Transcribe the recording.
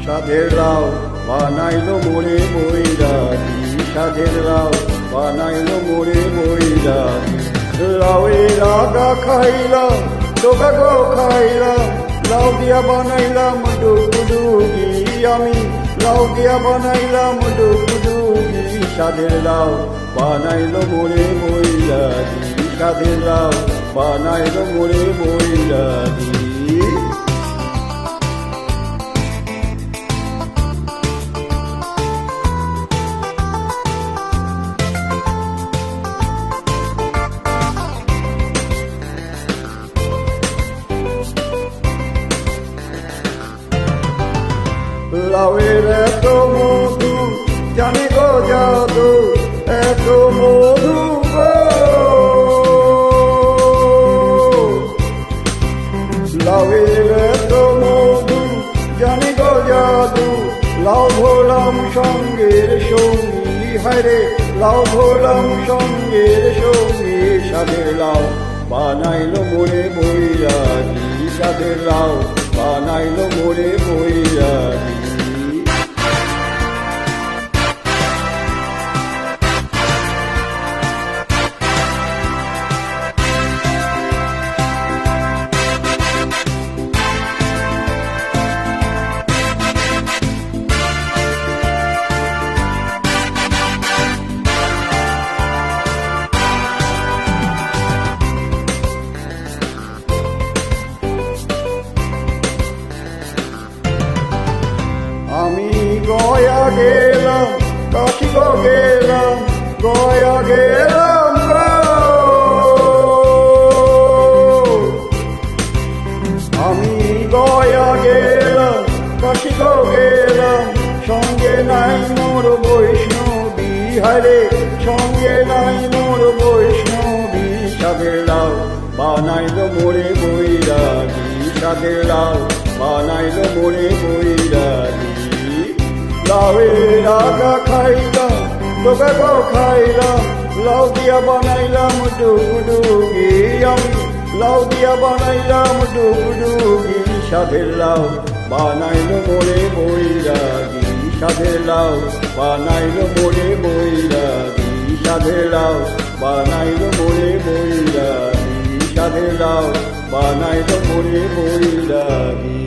সাধের লাউ বানাইলো মোরে বৈরাগী, সাধের লাউ বানাইলো মোরে বৈরাগী। লাউয়ের আগা খাইলাম, ডোকা গো খাইলাম, লাউ দিয়া বানাইলাম ডুগডুগি, আমি লাউ দিয়া বানাইলাম ডুগডুগি। সাধের লাউ বানাইলো মোরে বৈরাগী, সাধের লাউ বানাইলো মোরে বৈরাগী। লাউয়ের এত মধু জানি গো জাদু, এত মধু গো। লাউয়ের এত মধু জানি গো জাদু, লাউ ভোলাম সঙ্গের সঙ্গী, হায়রে লাউ ভোলাম সঙ্গের সঙ্গী। সাধের লাউ বানাইলো মোরে বৈরাগী, সাধের লাউ বানাইলো মোরে বৈরাগী। আমি গয়া গেলাম, কাশি গো গেলাম, গয়া গেলাম গো। আমি গয়া গেলাম, কাশি গো গেলাম, সঙ্গে নাই মোর বৈষ্ণবী, হায়রে সঙ্গে নাই মোর বৈষ্ণবী। সাধের লাউ বানাইলো মোরে বৈরাগী, সাধের লাউ বানাইলো মোরে বৈরাগী। লাউয়ের আগা খাইলাম, ডোকা গো খাইলাম, লাউ দিয়া বানাইলাম ডুগডুগি, আমি লাউ দিয়া বানাইলাম ডুগডুগি। সাধের লাউ বানাইলো মোরে বৈরাগী, সাধের লাউ বানাইলো মোরে বৈরাগী, সাধের লাউ বানাইলো মোরে বৈরাগী, সাধের লাউ বানাইলো মোরে বৈরাগী।